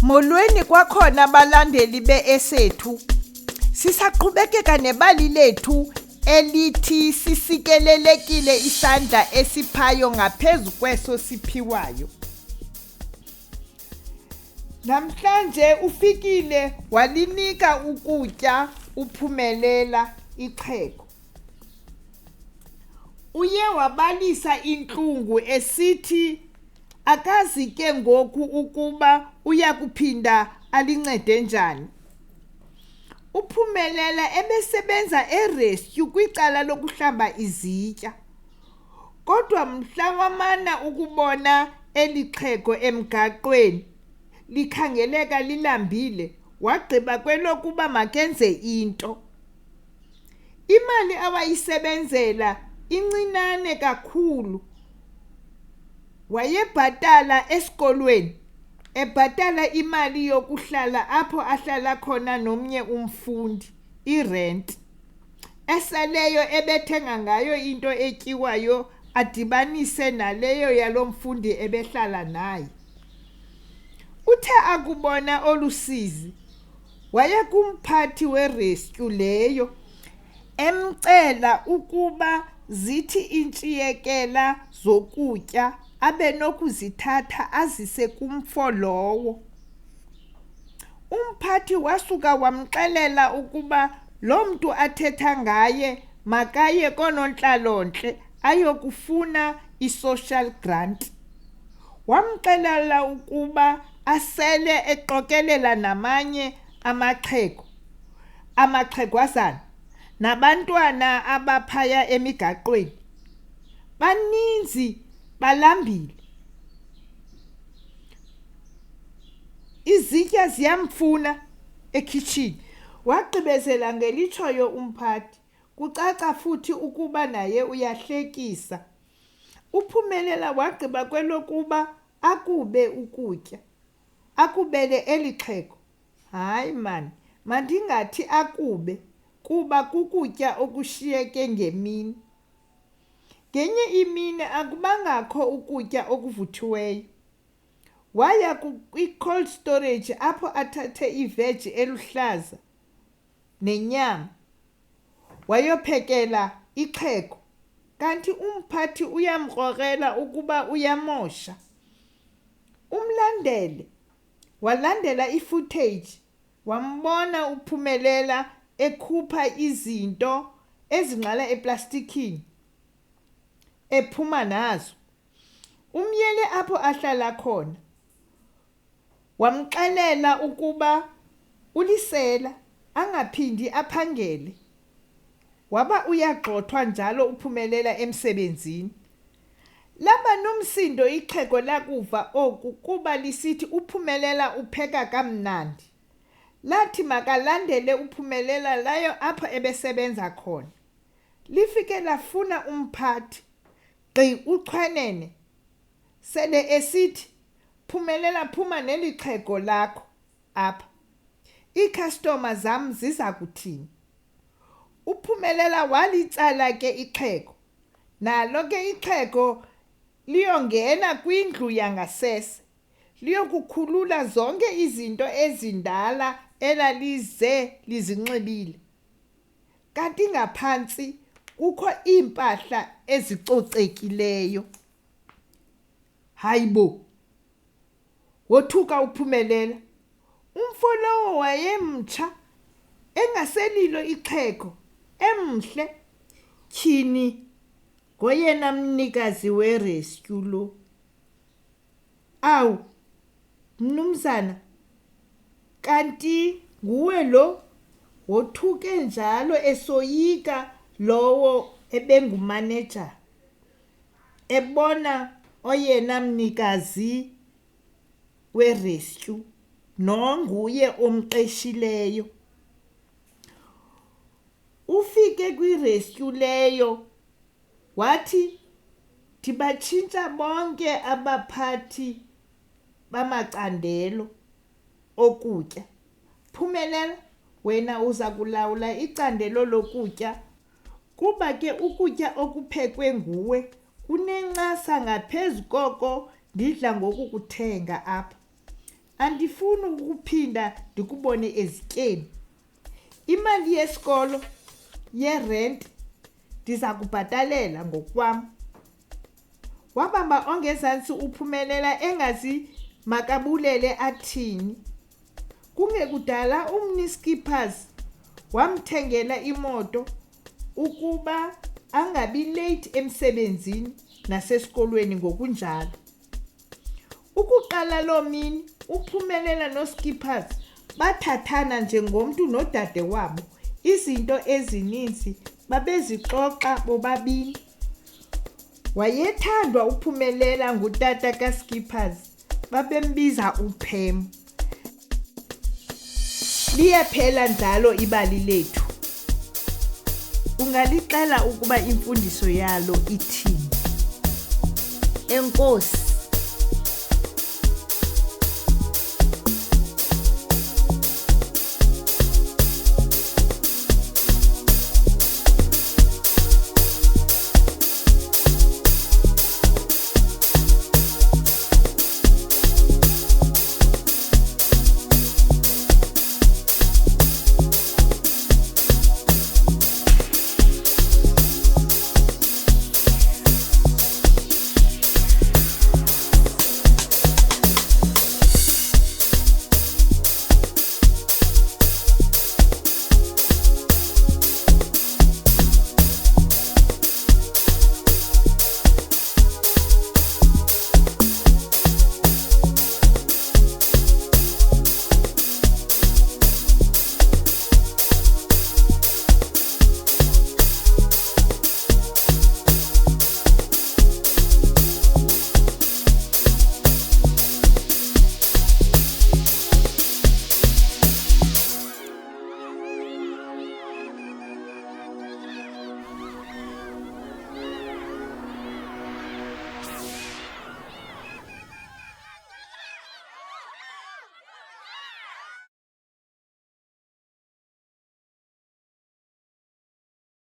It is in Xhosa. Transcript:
Molweni kwakhona abalandeli beEsethu. Sisaqhubekeka nebali lethu elithi sisikelelekile isandla esiphayo ngaphezu kweso siphiwayo. Namhlanje ufikile walinika ukutya uPhumelela ixhego. Uye wabalisa intlungu esithi akazi ke ngoku ukuba uya kuphinda alincede njani. uPhumelela ebesebenza erescue kwicala lokuhlamba izitya. Kodwa mhla wamana ukubona eli xhego emgaqweni likhangeleka lilambile, wagqiba kwelokuba makenze into. Imali awayisebenzela incinane kakhulu. Wayebhatala esikolweni, ebhatala imali yokuhlala apho ahlala khona nomnye umfundi, irent. Eseleyo ebethenga ngayo into etyiwayo adibanise naleyo yalo mfundi ebehlala naye. Uthe akubona olusizi, waya kumphathi werescue leyo, emcela ukuba zithi intshiyekela zokutya abe nokuzithatha azise kumfo lowo. Umphathi wasuka wamxelela ukuba lo mntu athetha ngaye makaye koonontlalontle ayokufuna i-social grant. Wamxelela ukuba asele eqokelela namanye amaxhegwazana nabantwana abaphaya emigaqweni. Baninzi, balambile. Izitya ziyamfuna ekhitshini. Wagqibezela ngelitshoyo umphathi. Kucaca futhi ukuba naye uyahlekisa. uPhumelela wagqiba kwelokuba akube ukutya. Akubele eli xhego. Hayi mani, mandingathi akube, kuba kukutya okushiyeke ngemini. Ngenye imini akubangakho ukutya okuvuthiweyo. Waya kwi-cold storage apho athathe iveji eluhlaza nenyama. Wayophekela ixhego, kanti umphathi uyamkrokrela ukuba uyamosha. Umlandele, walandela i-footage, wambona uPhumelela ekhupha izinto ezingxala eplastikini, ephuma nazo. Umyele apho ahlala khona. Wamxelela ukuba ulisela angaphindi aphangele. Waba uyagxothwa njalo uPhumelela emsebenzini. Laba nomsindo ixhego lakuva oku kuba lisithi uPhumelela upheka kamnandi. Lathi makalandele uPhumelela layo apho ebesebenza khona. Lifike lafuna umphathi. Gqi uchwenene. Sele esithi, Phumelela phuma neli xhego lakho apha. Iikhastoma zam ziza kuthini? uPhumelela walitsala ke ixhego. Nalo ke ixhego liyongena kwindlu yangasese. Liyokukhulula zonke izinto ezindala elalize lizinxibile. Kanti ngaphantsi kukho iimpahla ezicocekileyo. Hayibo! Wothuka uPhumelela. Umfo lowo wayemtsha, engaselilo ixhego, emhle. Tyhini, ngoyena mnikazi werescue lo. Awu, mnumzana, kanti nguwe lo? Wothuke njalo esoyika lowo ebengumaneja, ebona oyena mnikazi werescue nonguye omqeshileyo. Ufike kwirescue leyo, wathi ndibatshintsha bonke abaphathi bamacandelo okutya. Phumelela, wena uza kulawula icandelo lokutya, kuba ke ukutya okuphekwe nguwe kunencasa ngaphezu koko ndidla ngokukuthenga apha. andifuni ukuphinda ndikubone ezityeni. Imali yesikolo yerent ndiza kubhatalela ngokwam. Wabamba ongezantsi uphumelela engazi makabulele athini. Kungekudala umniskippers wamthengela imoto ukuba angabi late emsebenzini nasesikolweni ngokunjalo. Ukuqala loo mini uphumelela noskippers bathathana njengomntu nodade wabo. Izinto ezininzi babezixoxa bobabini. Wayethandwa uphumelela ngutata kaSkippers, babembiza uPam. Liyaphela njalo ibali lethu. Ungalixela ukuba imfundiso yalo ithini? Enkosi.